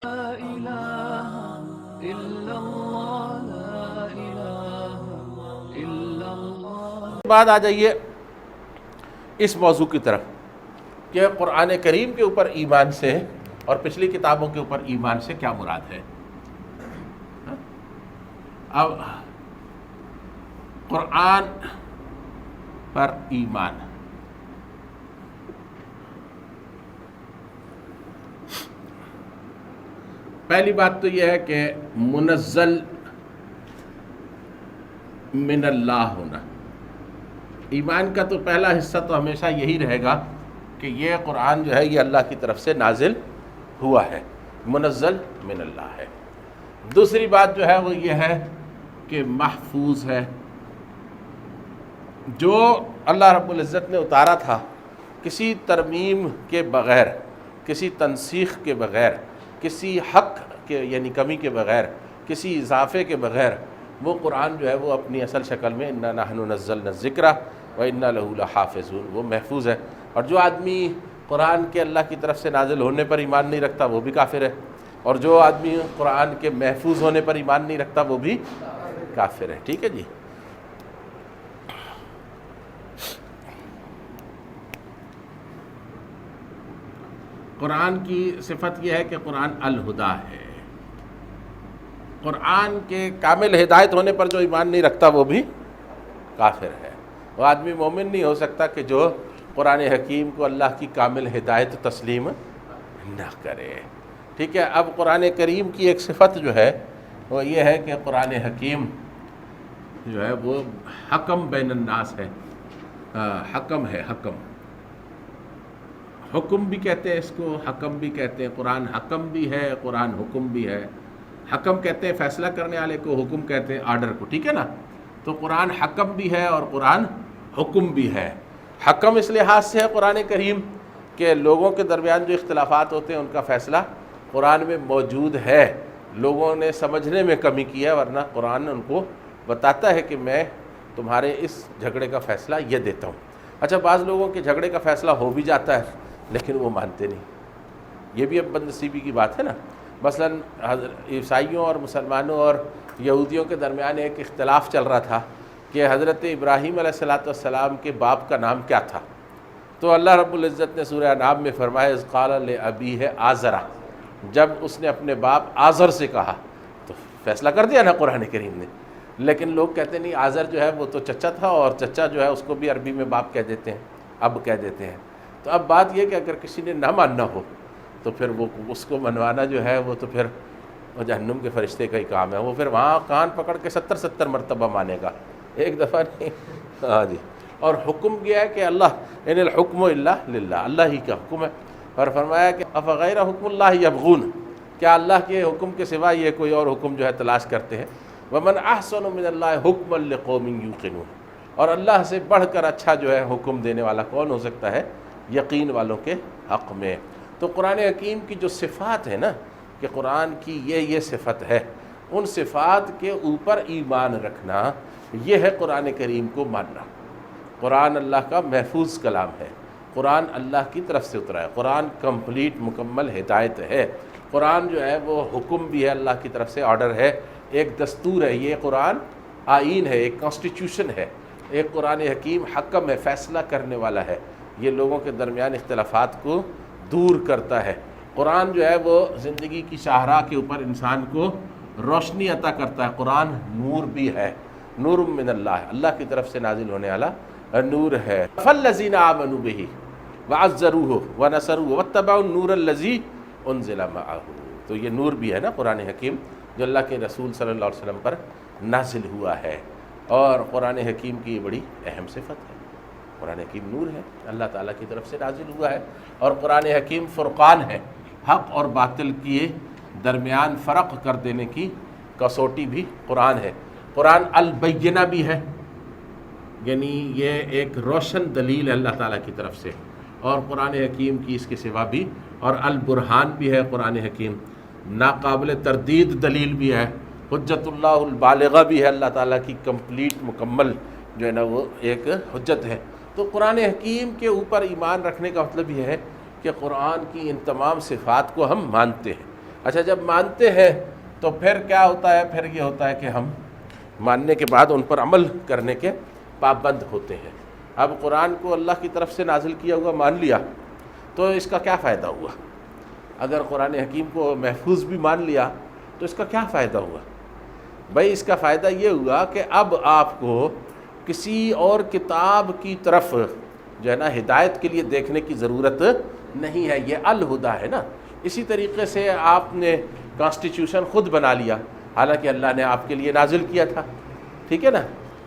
لا إله إلا الله لا إله إلا الله. بعد آ جائیے اس موضوع کی طرف کہ قرآن کریم کے اوپر ایمان سے اور پچھلی کتابوں کے اوپر ایمان سے کیا مراد ہے. اب قرآن پر ایمان، پہلی بات تو یہ ہے کہ منزل من اللہ ہونا. ایمان کا تو پہلا حصہ تو ہمیشہ یہی رہے گا کہ یہ قرآن جو ہے یہ اللہ کی طرف سے نازل ہوا ہے، منزل من اللہ ہے. دوسری بات جو ہے وہ یہ ہے کہ محفوظ ہے. جو اللہ رب العزت نے اتارا تھا کسی ترمیم کے بغیر، کسی تنسیخ کے بغیر، کسی حق کے یعنی کمی کے بغیر، کسی اضافے کے بغیر، وہ قرآن جو ہے وہ اپنی اصل شکل میں انا نحن نزلنا الذکر وانا لہ لحافظون وہ محفوظ ہے. اور جو آدمی قرآن کے اللہ کی طرف سے نازل ہونے پر ایمان نہیں رکھتا وہ بھی کافر ہے، اور جو آدمی قرآن کے محفوظ ہونے پر ایمان نہیں رکھتا وہ بھی کافر ہے. ٹھیک ہے جی. قرآن کی صفت یہ ہے کہ قرآن الہدا ہے. قرآن کے کامل ہدایت ہونے پر جو ایمان نہیں رکھتا وہ بھی کافر ہے. وہ آدمی مومن نہیں ہو سکتا کہ جو قرآن حکیم کو اللہ کی کامل ہدایت تسلیم نہ کرے. ٹھیک ہے. اب قرآن کریم کی ایک صفت جو ہے وہ یہ ہے کہ قرآن حکیم جو ہے وہ حکم بین الناس ہے. حکم ہے، حکم بھی کہتے ہیں اس کو، حکم بھی کہتے ہیں. قرآن حکم بھی ہے، قرآن حکم بھی ہے. حکم کہتے ہیں فیصلہ کرنے والے کو، حکم کہتے ہیں آرڈر کو. ٹھیک ہے نا. تو قرآن حکم بھی ہے اور قرآن حکم بھی ہے. حکم اس لحاظ سے ہے قرآن کریم کہ لوگوں کے درمیان جو اختلافات ہوتے ہیں ان کا فیصلہ قرآن میں موجود ہے. لوگوں نے سمجھنے میں کمی کی ہے، ورنہ قرآن ان کو بتاتا ہے کہ میں تمہارے اس جھگڑے کا فیصلہ یہ دیتا ہوں. اچھا، بعض لوگوں کے جھگڑے کا فیصلہ ہو بھی جاتا ہے لیکن وہ مانتے نہیں. یہ بھی اب بدنصیبی کی بات ہے نا. مثلا عیسائیوں اور مسلمانوں اور یہودیوں کے درمیان ایک اختلاف چل رہا تھا کہ حضرت ابراہیم علیہ السلام کے باپ کا نام کیا تھا. تو اللہ رب العزت نے سورہ انعام میں فرمایا اذ قال لأبیہ آزرا، جب اس نے اپنے باپ آزر سے کہا تو فیصلہ کر دیا نا قرآن کریم نے. لیکن لوگ کہتے نہیں آزر جو ہے وہ تو چچا تھا، اور چچا جو ہے اس کو بھی عربی میں باپ کہہ دیتے ہیں، اب کہہ دیتے ہیں. تو اب بات یہ کہ اگر کسی نے نہ ماننا ہو تو پھر وہ اس کو منوانا جو ہے وہ تو پھر وہ جہنم کے فرشتے کا ہی کام ہے. وہ پھر وہاں کان پکڑ کے 70 مرتبہ مانے گا، ایک دفعہ نہیں. ہاں جی. اور حکم کیا ہے کہ اللہ ان الحکم الا للہ، اللہ ہی کا حکم ہے. اور فرمایا کہ افغیر حکم اللہ یبغون، کیا اللہ کے حکم کے سوا یہ کوئی اور حکم جو ہے تلاش کرتے ہیں. ومن احسن من اللہ حکما لقوم یوقنون، اور اللہ سے بڑھ کر اچھا جو ہے حکم دینے والا کون ہو سکتا ہے یقین والوں کے حق میں. تو قرآن حکیم کی جو صفات ہے نا کہ قرآن کی یہ صفت ہے، ان صفات کے اوپر ایمان رکھنا یہ ہے قرآن کریم کو ماننا. قرآن اللہ کا محفوظ کلام ہے، قرآن اللہ کی طرف سے اترا ہے، قرآن کمپلیٹ مکمل ہدایت ہے. قرآن جو ہے وہ حکم بھی ہے، اللہ کی طرف سے آرڈر ہے، ایک دستور ہے. یہ قرآن آئین ہے، ایک کانسٹیٹیوشن ہے. ایک قرآن حکیم حکم ہے، فیصلہ کرنے والا ہے. یہ لوگوں کے درمیان اختلافات کو دور کرتا ہے. قرآن جو ہے وہ زندگی کی شاہراہ کے اوپر انسان کو روشنی عطا کرتا ہے. قرآن نور بھی ہے، نور من اللہ، اللہ کی طرف سے نازل ہونے والا نور ہے. فالذین آمنوا بہ وعزروہ ونصروہ واتبعوا النور الذی انزل معہ. تو یہ نور بھی ہے نا قرآن حکیم جو اللہ کے رسول صلی اللہ علیہ وسلم پر نازل ہوا ہے. اور قرآن حکیم کی یہ بڑی اہم صفت ہے. قرآن حکیم نور ہے، اللہ تعالیٰ کی طرف سے نازل ہوا ہے. اور قرآن حکیم فرقان ہے، حق اور باطل کے درمیان فرق کر دینے کی کسوٹی بھی قرآن ہے. قرآن البینہ بھی ہے، یعنی یہ ایک روشن دلیل ہے اللہ تعالیٰ کی طرف سے. اور قرآن حکیم کی اس کے سوا بھی، اور البرہان بھی ہے قرآن حکیم، ناقابل تردید دلیل بھی ہے. حجت اللہ البالغہ بھی ہے، اللہ تعالیٰ کی کمپلیٹ مکمل جو ہے نا وہ ایک حجت ہے. تو قرآن حکیم کے اوپر ایمان رکھنے کا مطلب یہ ہے کہ قرآن کی ان تمام صفات کو ہم مانتے ہیں. اچھا جب مانتے ہیں تو پھر کیا ہوتا ہے؟ پھر یہ ہوتا ہے کہ ہم ماننے کے بعد ان پر عمل کرنے کے پابند ہوتے ہیں۔ اب قرآن کو اللہ کی طرف سے نازل کیا ہوا مان لیا تو اس کا کیا فائدہ ہوا؟ اگر قرآن حکیم کو محفوظ بھی مان لیا تو اس کا کیا فائدہ ہوا؟ بھائی اس کا فائدہ یہ ہوا کہ اب آپ کو کسی اور کتاب کی طرف جو ہے نا ہدایت کے لیے دیکھنے کی ضرورت نہیں ہے، یہ الہدا ہے نا۔ اسی طریقے سے آپ نے کانسٹیٹیوشن خود بنا لیا، حالانکہ اللہ نے آپ کے لیے نازل کیا تھا، ٹھیک ہے نا۔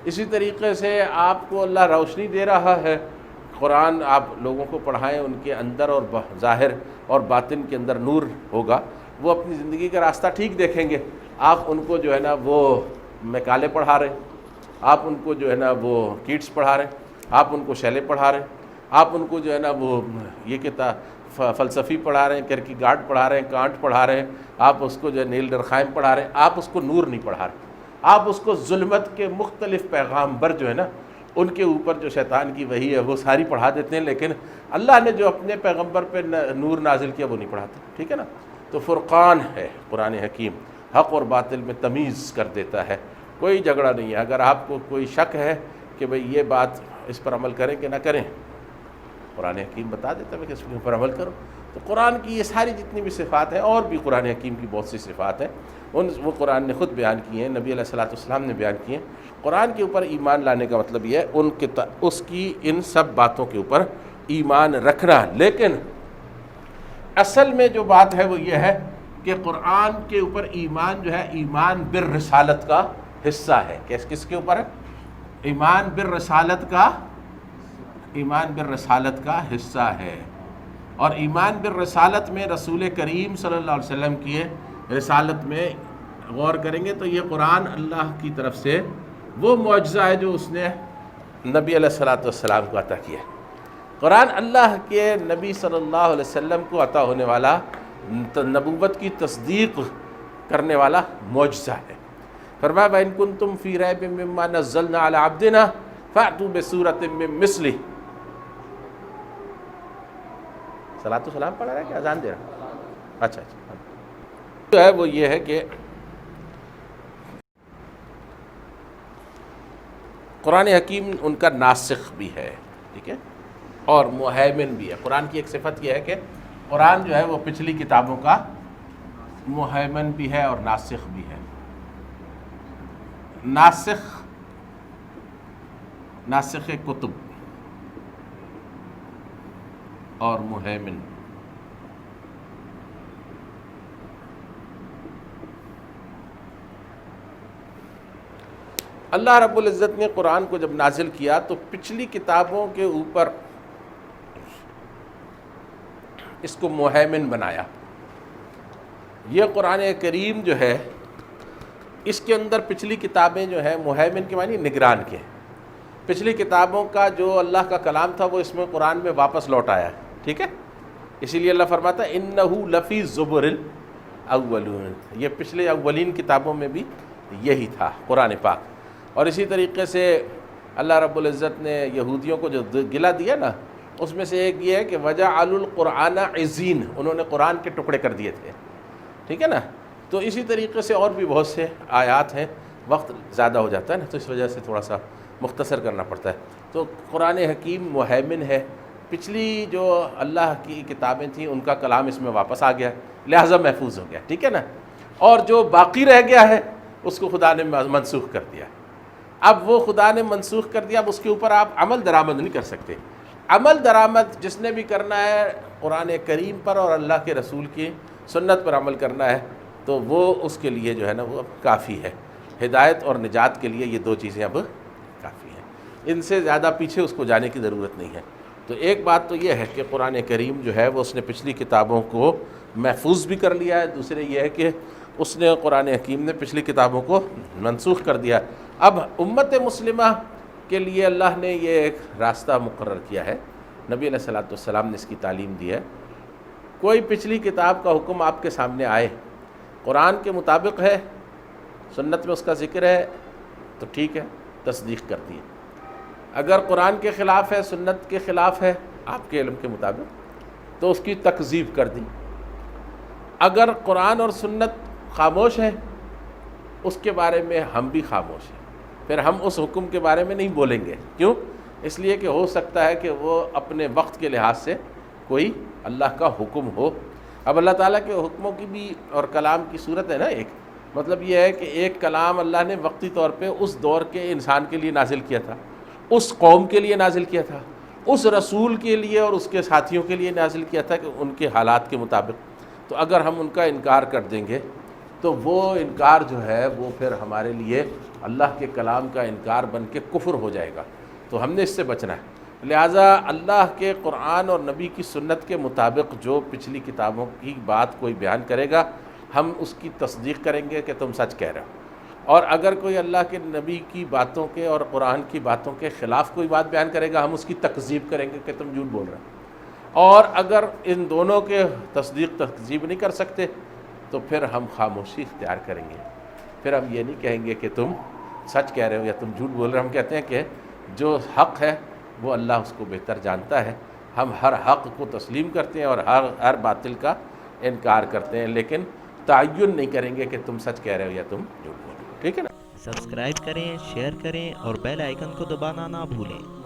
اسی طریقے سے آپ کو اللہ روشنی دے رہا ہے، قرآن آپ لوگوں کو پڑھائیں، ان کے اندر اور ظاہر اور باطن کے اندر نور ہوگا، وہ اپنی زندگی کا راستہ ٹھیک دیکھیں گے۔ آپ ان کو جو ہے نا وہ مکالے پڑھا رہے ہیں، آپ ان کو جو ہے نا وہ کیٹس پڑھا رہے ہیں، آپ ان کو شیلے پڑھا رہے ہیں، آپ ان کو جو ہے نا وہ یہ فلسفی پڑھا رہے ہیں، کیرکیگارڈ پڑھا رہے ہیں، کانٹ پڑھا رہے ہیں، آپ اس کو جو ہے نیل ڈرخائم پڑھا رہے ہیں، آپ اس کو نور نہیں پڑھا رہے، آپ اس کو ظلمت کے مختلف پیغامبر جو ہے نا ان کے اوپر جو شیطان کی وحی ہے وہ ساری پڑھا دیتے ہیں، لیکن اللہ نے جو اپنے پیغمبر پہ نور نازل کیا وہ نہیں پڑھاتے، ٹھیک ہے نا۔ تو فرقان ہے قرآن حکیم، حق اور باطل میں تمیز کر دیتا ہے، کوئی جھگڑا نہیں ہے۔ اگر آپ کو کوئی شک ہے کہ بھئی یہ بات اس پر عمل کریں کہ نہ کریں، قرآن حکیم بتا دیتا ہے کہ اس کے اوپر عمل کرو۔ تو قرآن کی یہ ساری جتنی بھی صفات ہیں، اور بھی قرآن حکیم کی بہت سی صفات ہیں، وہ قرآن نے خود بیان کی ہیں، نبی علیہ السلام نے بیان کی ہیں۔ قرآن کے اوپر ایمان لانے کا مطلب یہ ہے اس کی ان سب باتوں کے اوپر ایمان رکھنا، لیکن اصل میں جو بات ہے وہ یہ ہے کہ قرآن کے اوپر ایمان جو ہے ایمان بالرسالت کا حصہ ہے۔ کس کے اوپر ہے؟ ایمان بالرسالت کا حصہ ہے، اور ایمان بالرسالت میں رسول کریم صلی اللہ علیہ وسلم کی رسالت میں غور کریں گے تو یہ قرآن اللہ کی طرف سے وہ معجزہ ہے جو اس نے نبی علیہ السلام کو عطا کیا ہے۔ قرآن اللہ کے نبی صلی اللہ علیہ وسلم کو عطا ہونے والا نبوت کی تصدیق کرنے والا معجزہ ہے۔ فرمایا وَإِن كُنتُمْ فِي رَيْبٍ مِّمَّا نَزَّلْنَا عَلَىٰ عَبْدِنَا فَأْتُوا بِسُورَةٍ مِّن مِّثْلِهِ۔ صلاۃ و سلام پڑھ رہا ہے کہ اذان دے رہا ہے؟ اچھا جو ہے وہ یہ ہے کہ قرآن حکیم ان کا ناسخ بھی ہے، ٹھیک ہے، اور مہیمن بھی ہے۔ قرآن کی ایک صفت یہ ہے کہ قرآن جو ہے وہ پچھلی کتابوں کا مہیمن بھی ہے اور ناسخ بھی ہے۔ ناسخ کتب اور مہیمن۔ اللہ رب العزت نے قرآن کو جب نازل کیا تو پچھلی کتابوں کے اوپر اس کو مہیمن بنایا۔ یہ قرآن کریم جو ہے اس کے اندر پچھلی کتابیں جو ہیں مہیمن کے معنی نگران کے، پچھلی کتابوں کا جو اللہ کا کلام تھا وہ اس میں قرآن میں واپس لوٹ آیا ہے، ٹھیک ہے۔ اسی لیے اللہ فرماتا ہے اِنَّهُ لَفِي زُبُرِ الْأَوَّلُونَ، یہ پچھلے اولین کتابوں میں بھی یہی تھا قرآن پاک۔ اور اسی طریقے سے اللہ رب العزت نے یہودیوں کو جو گلہ دیا نا اس میں سے ایک یہ ہے کہ وَجَعَلُوا الْقُرْآنَ عِزِينَ، انہوں نے قرآن کے ٹکڑے کر دیے تھے، ٹھیک ہے نا۔ تو اسی طریقے سے اور بھی بہت سے آیات ہیں، وقت زیادہ ہو جاتا ہے نا تو اس وجہ سے تھوڑا سا مختصر کرنا پڑتا ہے۔ تو قرآن حکیم مہیمن ہے، پچھلی جو اللہ کی کتابیں تھیں ان کا کلام اس میں واپس آ گیا، لہٰذا محفوظ ہو گیا، ٹھیک ہے نا۔ اور جو باقی رہ گیا ہے اس کو خدا نے منسوخ کر دیا۔ اب وہ خدا نے منسوخ کر دیا، اب اس کے اوپر آپ عمل درآمد نہیں کر سکتے۔ عمل درآمد جس نے بھی کرنا ہے قرآن کریم پر اور اللہ کے رسول کی سنت پر عمل کرنا ہے تو وہ اس کے لیے جو ہے نا وہ اب کافی ہے۔ ہدایت اور نجات کے لیے یہ دو چیزیں اب کافی ہیں، ان سے زیادہ پیچھے اس کو جانے کی ضرورت نہیں ہے۔ تو ایک بات تو یہ ہے کہ قرآن کریم جو ہے وہ اس نے پچھلی کتابوں کو محفوظ بھی کر لیا ہے، دوسرے یہ ہے کہ اس نے قرآن حکیم نے پچھلی کتابوں کو منسوخ کر دیا۔ اب امت مسلمہ کے لیے اللہ نے یہ ایک راستہ مقرر کیا ہے، نبی علیہ السلام نے اس کی تعلیم دی ہے۔ کوئی پچھلی کتاب کا حکم آپ کے سامنے آئے، قرآن کے مطابق ہے، سنت میں اس کا ذکر ہے تو ٹھیک ہے، تصدیق کر دی ہے۔ اگر قرآن کے خلاف ہے، سنت کے خلاف ہے آپ کے علم کے مطابق تو اس کی تکذیب کر دی۔ اگر قرآن اور سنت خاموش ہے اس کے بارے میں ہم بھی خاموش ہیں، پھر ہم اس حکم کے بارے میں نہیں بولیں گے. کیوں؟ اس لیے کہ ہو سکتا ہے کہ وہ اپنے وقت کے لحاظ سے کوئی اللہ کا حکم ہو. اب اللہ تعالیٰ کے حکموں کی بھی اور کلام کی صورت ہے نا ایک، مطلب یہ ہے کہ ایک کلام اللہ نے وقتی طور پہ اس دور کے انسان کے لیے نازل کیا تھا، اس قوم کے لیے نازل کیا تھا، اس رسول کے لیے اور اس کے ساتھیوں کے لیے نازل کیا تھا کہ ان کے حالات کے مطابق. تو اگر ہم ان کا انکار کر دیں گے تو وہ انکار جو ہے وہ پھر ہمارے لیے اللہ کے کلام کا انکار بن کے کفر ہو جائے گا. تو ہم نے اس سے بچنا ہے. لہٰذا اللہ کے قرآن اور نبی کی سنت کے مطابق جو پچھلی کتابوں کی بات کوئی بیان کرے گا ہم اس کی تصدیق کریں گے کہ تم سچ کہہ رہے ہو. اور اگر کوئی اللہ کے نبی کی باتوں کے اور قرآن کی باتوں کے خلاف کوئی بات بیان کرے گا ہم اس کی تکذیب کریں گے کہ تم جھوٹ بول رہے ہو. اور اگر ان دونوں کے تصدیق تکذیب نہیں کر سکتے تو پھر ہم خاموشی اختیار کریں گے. پھر ہم یہ نہیں کہیں گے کہ تم سچ کہہ رہے ہو یا تم جھوٹ بول رہے ہو. ہم کہتے ہیں کہ جو حق ہے وہ اللہ اس کو بہتر جانتا ہے. ہم ہر حق کو تسلیم کرتے ہیں اور ہر باطل کا انکار کرتے ہیں، لیکن تعین نہیں کریں گے کہ تم سچ کہہ رہے ہو یا تم جھوٹ بول رہے ہو. ٹھیک ہے نا؟ سبسکرائب کریں، شیئر کریں اور بیل آئیکن کو دبانا نہ بھولیں.